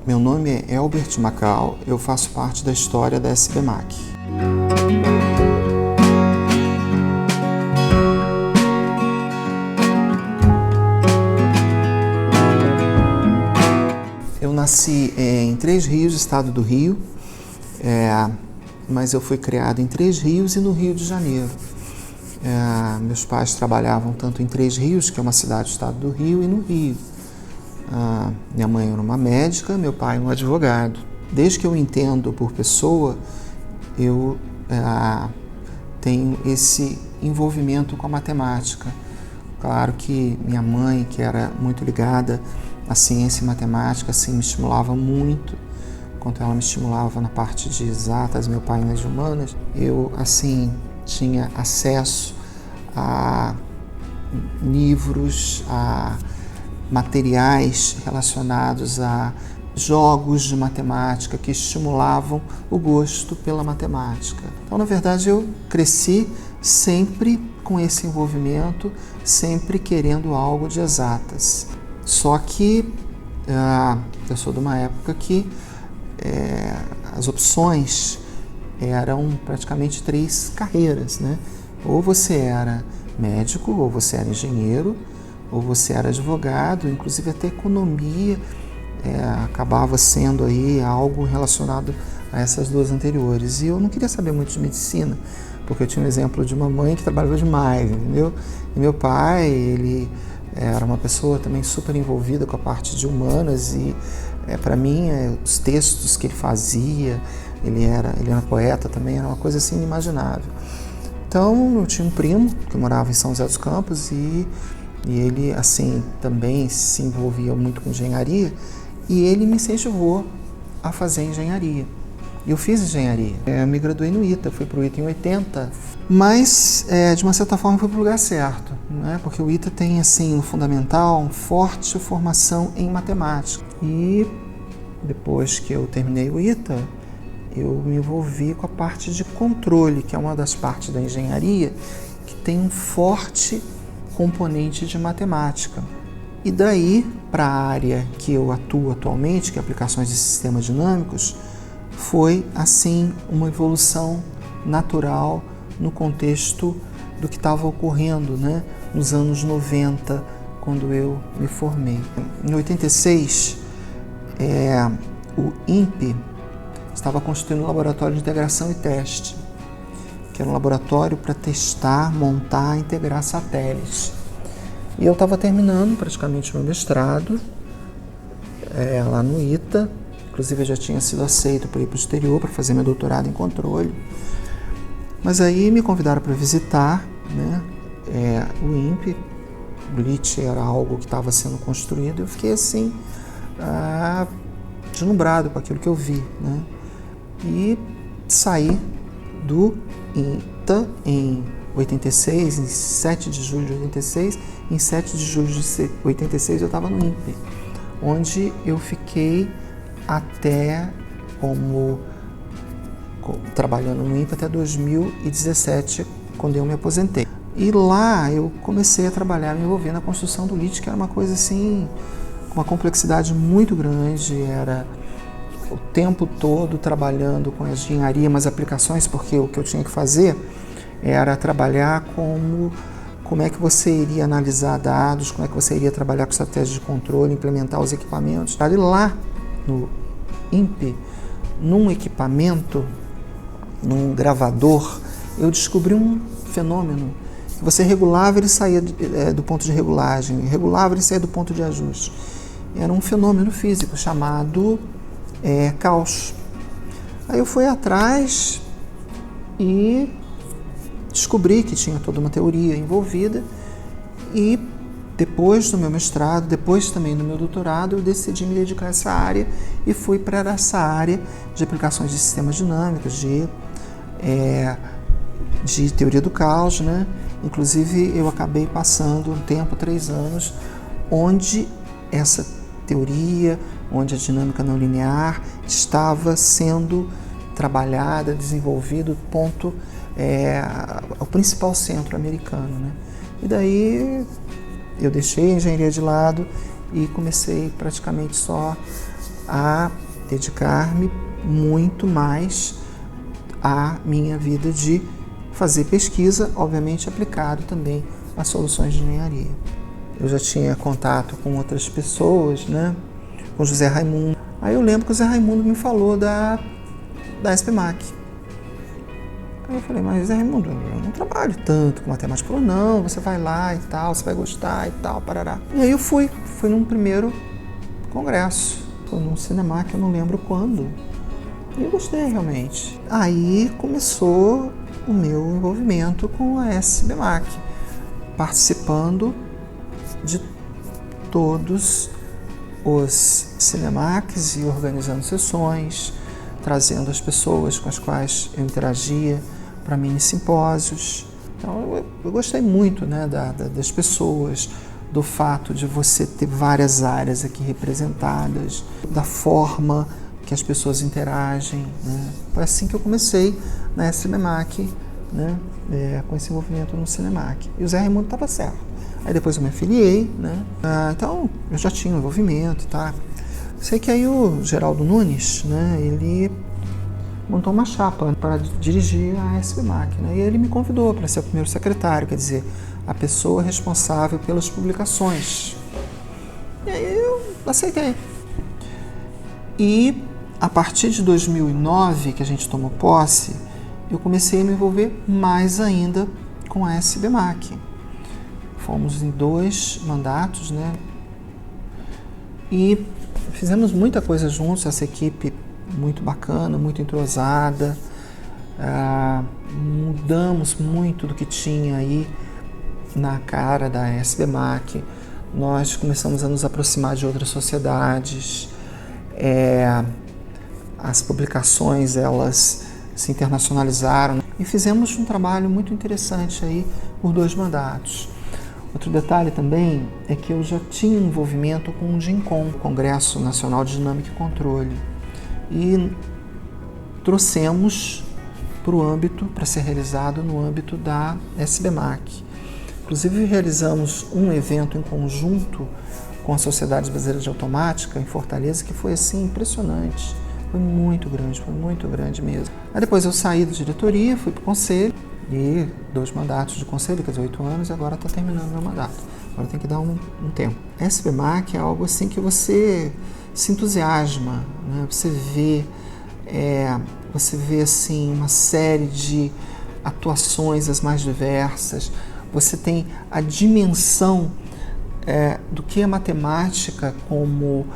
Meu nome é Elbert Macau, eu faço parte da história da SBMAC. Eu nasci em Três Rios, estado do Rio, mas eu fui criado em Três Rios e no Rio de Janeiro. Meus pais trabalhavam tanto em Três Rios, que é uma cidade do estado do Rio, e no Rio. Minha mãe era uma médica, meu pai um advogado. Desde que eu entendo por pessoa, eu tenho esse envolvimento com a matemática. Claro que minha mãe, que era muito ligada à ciência e matemática, assim, me estimulava muito. Enquanto ela me estimulava na parte de exatas, meu pai nas humanas, eu, assim, tinha acesso a livros, a materiais relacionados a jogos de matemática que estimulavam o gosto pela matemática. Então, na verdade, eu cresci sempre com esse envolvimento, sempre querendo algo de exatas. Só que eu sou de uma época que as opções eram praticamente 3 carreiras, né? Ou você era médico, ou você era engenheiro, ou você era advogado, inclusive até economia acabava sendo aí algo relacionado a essas 2 anteriores. E eu não queria saber muito de medicina, porque eu tinha um exemplo de uma mãe que trabalhava demais, entendeu? E meu pai, ele era uma pessoa também super envolvida com a parte de humanas e para mim os textos que ele fazia, ele era poeta também, era uma coisa assim inimaginável. Então eu tinha um primo que morava em São José dos Campos e ele assim também se envolvia muito com engenharia e ele me incentivou a fazer engenharia. Eu fiz engenharia, eu me graduei no ITA, fui para o ITA em 80, mas de uma certa forma fui para o lugar certo, né? Porque o ITA tem assim, um fundamental, uma forte formação em matemática. E depois que eu terminei o ITA, eu me envolvi com a parte de controle, que é uma das partes da engenharia que tem um forte componente de matemática. E daí, para a área que eu atuo atualmente, que é aplicações de sistemas dinâmicos, foi, assim, uma evolução natural no contexto do que estava ocorrendo, né, nos anos 90, quando eu me formei. Em 86, o INPE estava constituindo um laboratório de integração e teste, que era um laboratório para testar, montar, integrar satélites. E eu estava terminando praticamente o meu mestrado lá no ITA, inclusive eu já tinha sido aceito para ir para o exterior para fazer meu doutorado em controle. Mas aí me convidaram para visitar, né, o INPE. O LIT era algo que estava sendo construído. Eu fiquei assim, deslumbrado com aquilo que eu vi, né? E saí do ITA em 86, em 7 de julho de 86. Em 7 de julho de 86 eu estava no INPE, onde eu fiquei até trabalhando no INPE até 2017, quando eu me aposentei. E lá eu comecei a trabalhar, me envolver na construção do LIT, que era uma coisa assim, com uma complexidade muito grande, era o tempo todo trabalhando com a engenharia, mas aplicações, porque o que eu tinha que fazer era trabalhar como é que você iria analisar dados, como é que você iria trabalhar com estratégias de controle, implementar os equipamentos. E lá no INPE, num equipamento, num gravador, eu descobri um fenômeno. Você regulava, ele saía do ponto de regulagem, regulava, ele saía do ponto de ajuste. Era um fenômeno físico chamado caos. Aí eu fui atrás e descobri que tinha toda uma teoria envolvida e depois do meu mestrado, depois também do meu doutorado, eu decidi me dedicar a essa área e fui para essa área de aplicações de sistemas dinâmicos, de teoria do caos, né? Inclusive eu acabei passando um tempo, 3 anos, onde essa teoria, onde a dinâmica não linear estava sendo trabalhada, desenvolvida, o principal centro americano, né? E daí eu deixei a engenharia de lado e comecei praticamente só a dedicar-me muito mais à minha vida de fazer pesquisa, obviamente aplicado também a soluções de engenharia. Eu já tinha contato com outras pessoas, né? Com José Raimundo. Aí eu lembro que o José Raimundo me falou da SPMAC. Aí eu falei, mas José Raimundo, eu não trabalho tanto com matemática. Ele falou, não, você vai lá e tal, você vai gostar e tal, parará. E aí eu fui num primeiro congresso, foi num Cinemac, eu não lembro quando. E eu gostei realmente. Aí começou o meu envolvimento com a SBMAC, participando de todos os Cinemacs e organizando sessões, trazendo as pessoas com as quais eu interagia para mini simpósios. Então eu gostei muito, né, das pessoas, do fato de você ter várias áreas aqui representadas, da forma que as pessoas interagem, né? Foi assim que eu comecei na SBMAC, né, com esse envolvimento no Cinemac. E o Zé Raimundo estava certo. Aí depois eu me afiliei, né? Então eu já tinha um envolvimento, tá? Sei que aí o Geraldo Nunes, né, ele montou uma chapa para dirigir a SBMAC, né? E ele me convidou para ser o primeiro secretário, quer dizer, a pessoa responsável pelas publicações. E aí eu aceitei. E a partir de 2009, que a gente tomou posse, eu comecei a me envolver mais ainda com a SBMAC. Fomos em 2 mandatos, né? E fizemos muita coisa juntos, essa equipe muito bacana, muito entrosada. Mudamos muito do que tinha aí na cara da SBMAC. Nós começamos a nos aproximar de outras sociedades. As publicações, elas se internacionalizaram e fizemos um trabalho muito interessante aí por 2 mandatos. Outro detalhe também é que eu já tinha envolvimento com o GINCOM, Congresso Nacional de Dinâmica e Controle, e trouxemos para ser realizado no âmbito da SBMAC. Inclusive realizamos um evento em conjunto com a Sociedade Brasileira de Automática em Fortaleza, que foi assim impressionante. Foi muito grande mesmo. Aí depois eu saí da diretoria, fui para o conselho, e 2 mandatos de conselho, quer dizer, 8 anos, e agora está terminando meu mandato. Agora tem que dar um tempo. SBMAC é algo assim que você se entusiasma, né? Você vê assim uma série de atuações as mais diversas. Você tem a dimensão do que a matemática como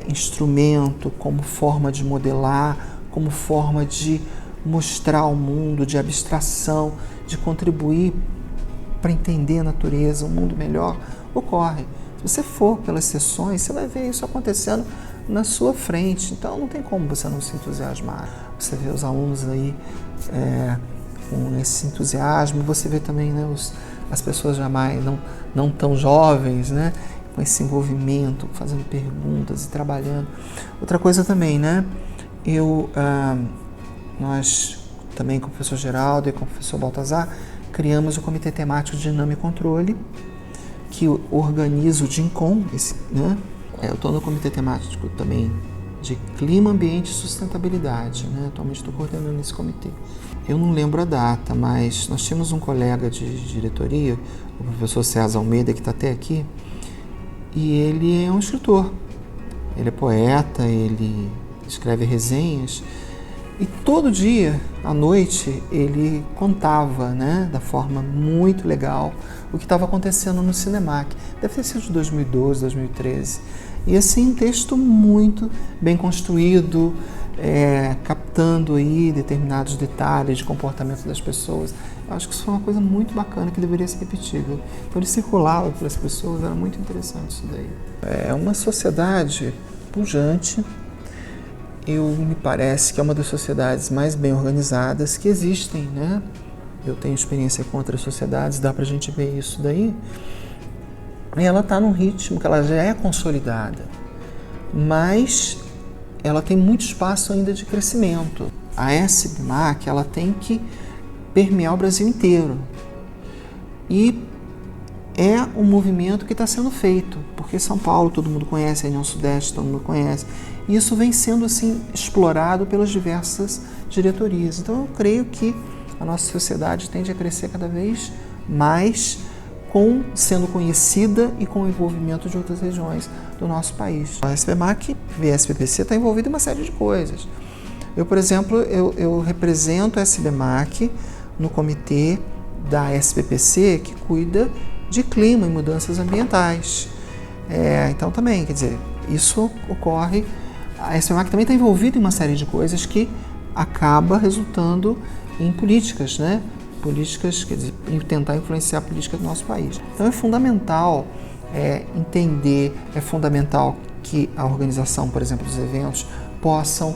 instrumento, como forma de modelar, como forma de mostrar ao mundo, de abstração, de contribuir para entender a natureza, um mundo melhor, ocorre. Se você for pelas sessões, você vai ver isso acontecendo na sua frente. Então não tem como você não se entusiasmar. Você vê os alunos aí com esse entusiasmo, você vê também, né, as pessoas jamais não tão jovens, né, com esse envolvimento, fazendo perguntas e trabalhando. Outra coisa também, né, nós também com o professor Geraldo e com o professor Baltazar criamos o Comitê Temático de Dinâmica e Controle, que organiza o GINCOM, né? Eu estou no Comitê Temático também de Clima, Ambiente e Sustentabilidade, né? Atualmente estou coordenando esse comitê. Eu não lembro a data, mas nós tínhamos um colega de diretoria, o professor César Almeida, que está até aqui, e ele é um escritor. Ele é poeta, ele escreve resenhas, e todo dia, à noite, ele contava, né, da forma muito legal o que estava acontecendo no Cinemac. Deve ter sido de 2012, 2013. E assim, um texto muito bem construído, captando aí determinados detalhes de comportamento das pessoas. Eu acho que isso foi uma coisa muito bacana que deveria ser repetível. Então ele circulava para as pessoas, era muito interessante isso daí. É uma sociedade pujante. Me parece que é uma das sociedades mais bem organizadas que existem, né? Eu tenho experiência com outras sociedades, dá pra gente ver isso daí. E ela está num ritmo que ela já é consolidada, mas ela tem muito espaço ainda de crescimento. A SBMAC, ela tem que permear o Brasil inteiro. E é um movimento que está sendo feito, porque São Paulo todo mundo conhece, a região Sudeste todo mundo conhece, e isso vem sendo assim explorado pelas diversas diretorias. Então eu creio que a nossa sociedade tende a crescer cada vez mais, sendo conhecida e com o envolvimento de outras regiões do nosso país. A SBMAC, VSPPC, está envolvida em uma série de coisas. Eu, por exemplo, eu represento a SBMAC no comitê da SPPC, que cuida de clima e mudanças ambientais. Então também, quer dizer, isso ocorre. A SBMAC também está envolvida em uma série de coisas que acaba resultando em políticas, né? Políticas, quer dizer, tentar influenciar a política do nosso país. Então é fundamental entender, é fundamental que a organização, por exemplo, dos eventos, possam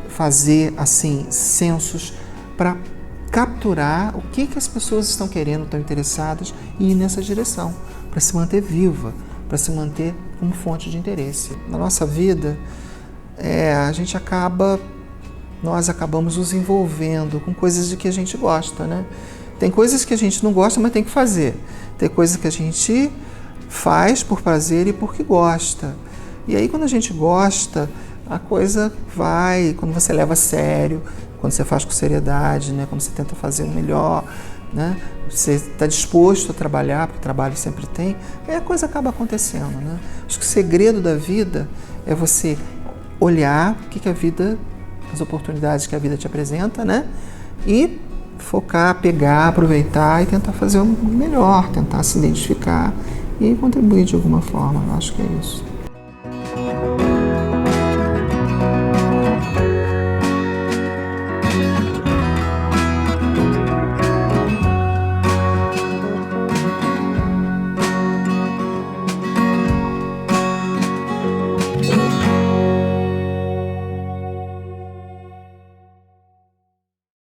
fazer assim censos para capturar o que as pessoas estão querendo, estão interessadas e ir nessa direção, para se manter viva, para se manter como fonte de interesse. Na nossa vida, nós acabamos nos envolvendo com coisas de que a gente gosta, né? Tem coisas que a gente não gosta, mas tem que fazer. Tem coisas que a gente faz por prazer e porque gosta. E aí, quando a gente gosta, a coisa vai, quando você leva a sério, quando você faz com seriedade, né? Quando você tenta fazer o melhor, né? Você está disposto a trabalhar, porque trabalho sempre tem, aí a coisa acaba acontecendo, né? Acho que o segredo da vida é você olhar o que a vida, as oportunidades que a vida te apresenta, né? E focar, pegar, aproveitar e tentar fazer o melhor, tentar se identificar e contribuir de alguma forma. Eu acho que é isso.